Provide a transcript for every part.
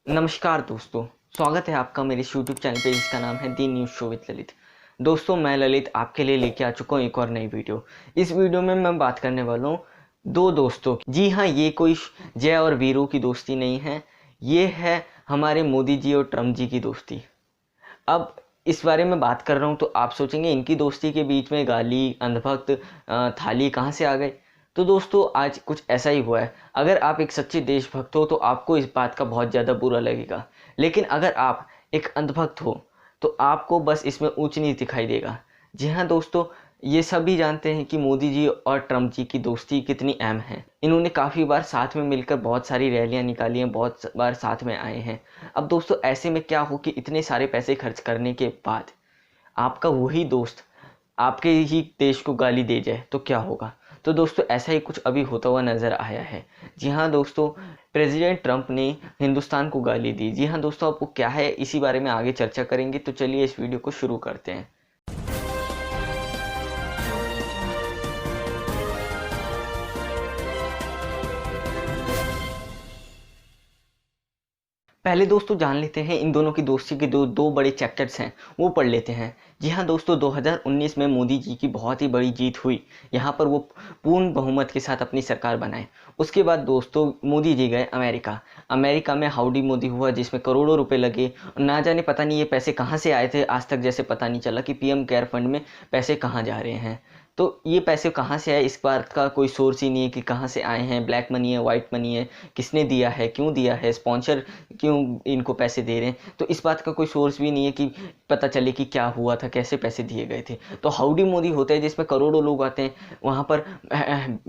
नमस्कार दोस्तों, स्वागत है आपका मेरे यूट्यूब चैनल पे जिसका नाम है दी न्यूज़ शो विद ललित। दोस्तों, मैं ललित आपके लिए लेके आ चुका हूँ एक और नई वीडियो। इस वीडियो में मैं बात करने वाला हूँ दो दोस्तों की। जी हाँ, ये कोई जय और वीरू की दोस्ती नहीं है, ये है हमारे मोदी जी और ट्रम्प जी की दोस्ती। अब इस बारे में बात कर रहा हूँ तो आप सोचेंगे इनकी दोस्ती के बीच में गाली, अंधभक्त, थाली कहाँ से आ गए। तो दोस्तों, आज कुछ ऐसा ही हुआ है। अगर आप एक सच्चे देशभक्त हो तो आपको इस बात का बहुत ज़्यादा बुरा लगेगा, लेकिन अगर आप एक अंधभक्त हो तो आपको बस इसमें ऊंच नीच दिखाई देगा। जी हाँ दोस्तों, ये सभी जानते हैं कि मोदी जी और ट्रम्प जी की दोस्ती कितनी अहम है। इन्होंने काफ़ी बार साथ में मिलकर बहुत सारी रैलियां निकाली हैं, बहुत बार साथ में आए हैं। अब दोस्तों, ऐसे में क्या हो कि इतने सारे पैसे खर्च करने के बाद आपका वही दोस्त आपके ही देश को गाली दे जाए तो क्या होगा। तो दोस्तों, ऐसा ही कुछ अभी होता हुआ नज़र आया है। जी हाँ दोस्तों, प्रेसिडेंट ट्रंप ने हिंदुस्तान को गाली दी। जी हाँ दोस्तों, आपको क्या है इसी बारे में आगे चर्चा करेंगे, तो चलिए इस वीडियो को शुरू करते हैं। पहले दोस्तों जान लेते हैं इन दोनों की दोस्ती के दो बड़े चैप्टर्स हैं, वो पढ़ लेते हैं। जी हाँ दोस्तों, 2019 में मोदी जी की बहुत ही बड़ी जीत हुई। यहाँ पर वो पूर्ण बहुमत के साथ अपनी सरकार बनाए। उसके बाद दोस्तों मोदी जी गए अमेरिका। अमेरिका में हाउडी मोदी हुआ, जिसमें करोड़ों रुपए लगे। ना जाने पता नहीं ये पैसे कहाँ से आए थे, आज तक जैसे पता नहीं चला कि पीएम केयर फंड में पैसे कहाँ जा रहे हैं। तो ये पैसे कहाँ से आए, इस बात का कोई सोर्स ही नहीं है कि कहाँ से आए हैं। ब्लैक मनी है, वाइट मनी है, किसने दिया है, क्यों दिया है, स्पॉन्सर क्यों इनको पैसे दे रहे हैं, तो इस बात का कोई सोर्स भी नहीं है कि पता चले कि क्या हुआ था, कैसे पैसे दिए गए थे। तो हाउडी मोदी होता है जिसमें करोड़ों लोग आते हैं, वहाँ पर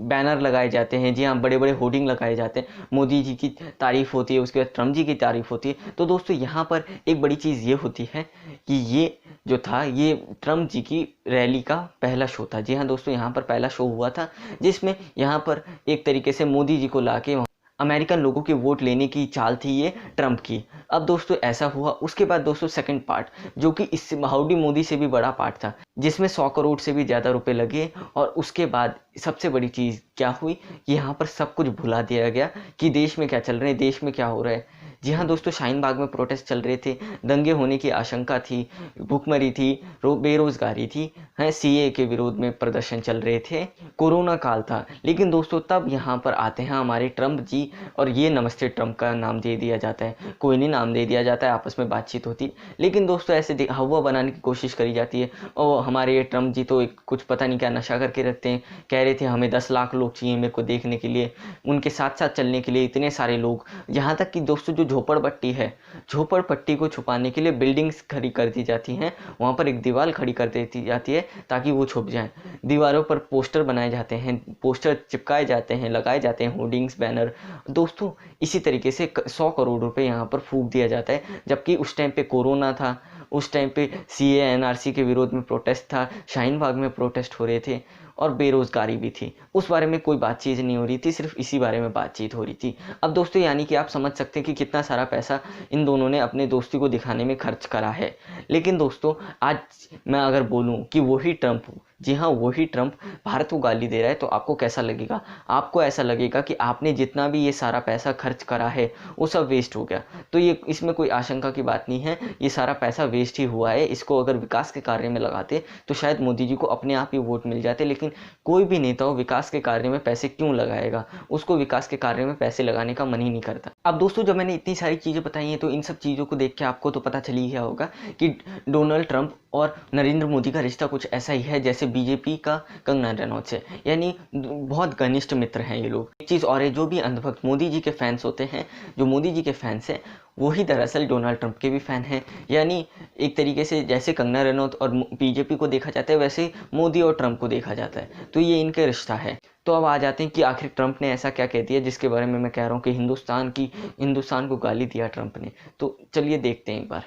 बैनर लगाए जाते हैं। जी हाँ, बड़े बड़े होर्डिंग लगाए जाते हैं, मोदी जी की तारीफ होती है, उसके बाद ट्रम्प जी की तारीफ होती है। तो दोस्तों, यहाँ पर एक बड़ी चीज़ ये होती है कि ये जो था ये ट्रम्प जी की रैली का पहला शो था। जी हाँ दोस्तों, यहाँ पर पहला शो हुआ था जिसमें यहाँ पर एक तरीके से मोदी जी को लाके अमेरिकन लोगों के वोट लेने की चाल थी ये ट्रम्प की। अब दोस्तों ऐसा हुआ। उसके बाद दोस्तों सेकंड पार्ट, जो कि इस हाउडी मोदी से भी बड़ा पार्ट था, जिसमें 100 करोड़ से भी ज़्यादा रुपए लगे। और उसके बाद सबसे बड़ी चीज़ क्या हुई, यहाँ पर सब कुछ भुला दिया गया कि देश में क्या चल रहा है, देश में क्या हो रहा है। जी हाँ दोस्तों, शाहीन बाग में प्रोटेस्ट चल रहे थे, दंगे होने की आशंका थी, भूखमरी थी, बेरोजगारी थी, हैं, सीए के विरोध में प्रदर्शन चल रहे थे, कोरोना काल था। लेकिन दोस्तों तब यहाँ पर आते हैं हमारे ट्रम्प जी, और ये नमस्ते ट्रम्प का नाम दे दिया जाता है, कोई नहीं नाम दे दिया जाता है, आपस में बातचीत होती। लेकिन दोस्तों ऐसे हवा बनाने की कोशिश करी जाती है। और हमारे ये ट्रम्प जी तो कुछ पता नहीं क्या नशा करके रखते हैं। कह रहे थे हमें 10 लाख लोग चाहिए मेरे को देखने के लिए, उनके साथ साथ चलने के लिए इतने सारे लोग। यहाँ तक कि दोस्तों जो झोपड़पट्टी है, झोपड़पट्टी को छुपाने के लिए बिल्डिंग्स खड़ी कर दी जाती हैं, वहाँ पर एक दीवार खड़ी कर देती जाती है ताकि वो छुप जाएं। दीवारों पर पोस्टर बनाए जाते हैं, पोस्टर चिपकाए जाते हैं, लगाए जाते हैं, होर्डिंग्स, बैनर। दोस्तों इसी तरीके से 100 करोड़ रुपए यहाँ पर फूंक दिया जाता है। जबकि उस टाइम पे कोरोना था, उस टाइम पे सीए एनआरसी के विरोध में प्रोटेस्ट था, शाहीन बाग में प्रोटेस्ट हो रहे थे, और बेरोजगारी भी थी। उस बारे में कोई बातचीत नहीं हो रही थी, सिर्फ इसी बारे में बातचीत हो रही थी। अब दोस्तों यानी कि आप समझ सकते हैं कि कितना सारा पैसा इन दोनों ने अपने दोस्ती को दिखाने में खर्च करा है। लेकिन दोस्तों आज मैं अगर बोलूं कि वही ट्रम्प, जी हाँ वही ट्रम्प भारत को गाली दे रहा है, तो आपको कैसा लगेगा। आपको ऐसा लगेगा कि आपने जितना भी ये सारा पैसा खर्च करा है वो सब वेस्ट हो गया। तो ये इसमें कोई आशंका की बात नहीं है, ये सारा पैसा वेस्ट ही हुआ है। इसको अगर विकास के कार्य में लगाते तो शायद मोदी जी को अपने आप ही वोट मिल जाते। लेकिन कोई भी नेता हो विकास के कार्य में पैसे क्यों लगाएगा, उसको विकास के कार्य में पैसे लगाने का मन ही नहीं करता। अब दोस्तों जब मैंने इतनी सारी चीज़ें बताई हैं तो इन सब चीज़ों को देख के आपको तो पता चल ही गया होगा कि डोनाल्ड ट्रंप और नरेंद्र मोदी का रिश्ता कुछ ऐसा ही है जैसे बीजेपी का कंगना रनौत से, यानी बहुत घनिष्ठ मित्र हैं ये लोग। एक चीज़ और है, जो भी अंधभक्त मोदी जी के फैंस होते हैं, जो मोदी जी के फैंस हैं वही दरअसल डोनाल्ड ट्रंप के भी फ़ैन हैं। यानी एक तरीके से जैसे कंगना रनौत और बीजेपी को देखा जाता है वैसे मोदी और ट्रंप को देखा जाता है। तो ये इनका रिश्ता है। तो अब आ जाते हैं कि आखिर ट्रंप ने ऐसा क्या कह दिया जिसके बारे में मैं कह रहा हूँ कि हिंदुस्तान को गाली दिया ट्रंप ने। तो चलिए देखते हैं एक बार।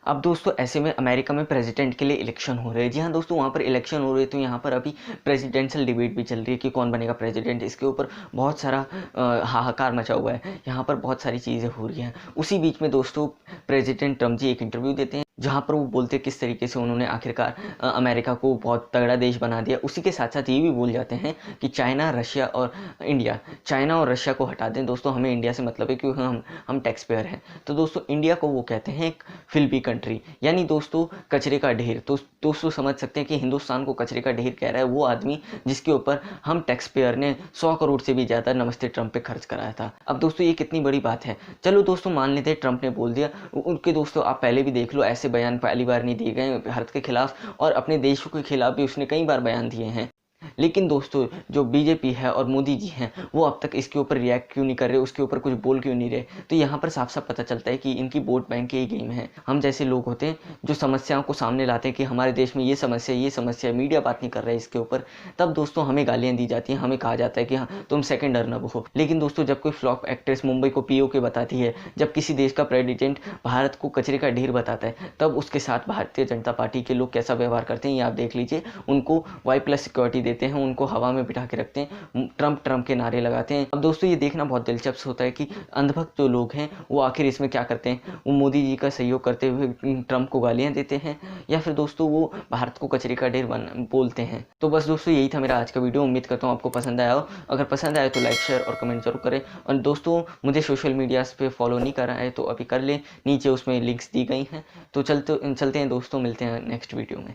अब दोस्तों ऐसे में अमेरिका में प्रेसिडेंट के लिए इलेक्शन हो रहे हैं। जी हाँ दोस्तों, वहाँ पर इलेक्शन हो रहे हैं, तो यहाँ पर अभी प्रेसिडेंशियल डिबेट भी चल रही है कि कौन बनेगा प्रेसिडेंट। इसके ऊपर बहुत सारा हाहाकार मचा हुआ है, यहाँ पर बहुत सारी चीज़ें हो रही हैं। उसी बीच में दोस्तों प्रेसिडेंट ट्रम्प जी एक इंटरव्यू देते हैं। जहाँ पर वो बोलते किस तरीके से उन्होंने आखिरकार अमेरिका को बहुत तगड़ा देश बना दिया। उसी के साथ साथ ये भी बोल जाते हैं कि चाइना, रशिया और इंडिया, चाइना और रशिया को हटा दें दोस्तों, हमें इंडिया से मतलब है क्योंकि हम टैक्स पेयर हैं। तो दोस्तों इंडिया को वो कहते हैं एक फिल्पी कंट्री, यानी दोस्तों कचरे का ढेर। तो दोस्तों समझ सकते हैं कि हिंदुस्तान को कचरे का ढेर कह रहा है वो आदमी जिसके ऊपर हम टैक्स पेयर ने 100 करोड़ से भी ज़्यादा नमस्ते ट्रंप पे खर्च कराया था। अब दोस्तों ये कितनी बड़ी बात है। चलो दोस्तों मान लेते हैं ट्रंप ने बोल दिया, उनके दोस्तों आप पहले भी देख लो, ऐसे बयान पहली बार नहीं दिए गए भारत के खिलाफ, और अपने देशों के खिलाफ भी उसने कई बार बयान दिए हैं। लेकिन दोस्तों जो बीजेपी है और मोदी जी हैं वो अब तक इसके ऊपर रिएक्ट क्यों नहीं कर रहे, उसके ऊपर कुछ बोल क्यों नहीं रहे। तो यहाँ पर साफ साफ पता चलता है कि इनकी वोट बैंक की गेम है। हम जैसे लोग होते हैं जो समस्याओं को सामने लाते हैं कि हमारे देश में ये समस्या है, मीडिया बात नहीं कर रहा है इसके ऊपर, तब दोस्तों हमें गालियाँ दी जाती हैं, हमें कहा जाता है कि हाँ तुम सेकेंड अर्नब हो। लेकिन दोस्तों जब कोई फ्लॉप एक्ट्रेस मुंबई को POK बताती है, जब किसी देश का प्रेसिडेंट भारत को कचरे का ढेर बताता है, तब उसके साथ भारतीय जनता पार्टी के लोग कैसा व्यवहार करते हैं ये आप देख लीजिए। उनको Y+ सिक्योरिटी देते हैं, उनको हवा में बिठा के रखते हैं, ट्रंप के नारे लगाते हैं। अब दोस्तों ये देखना बहुत दिलचस्प होता है कि अंधभक्त जो लोग हैं वो आखिर इसमें क्या करते हैं, वो मोदी जी का सहयोग करते हुए ट्रंप को गालियां देते हैं, या फिर दोस्तों वो भारत को कचरे का ढेर बोलते हैं। तो बस दोस्तों यही था मेरा आज का वीडियो, उम्मीद करता हूँ आपको पसंद आया हो। अगर पसंद आया तो लाइक, शेयर और कमेंट जरूर करें। और दोस्तों मुझे सोशल मीडिया पे फॉलो नहीं कर रहा है तो अभी कर लें, नीचे उसमें लिंक्स दी गई हैं। तो चलते हैं दोस्तों, मिलते हैं नेक्स्ट वीडियो में।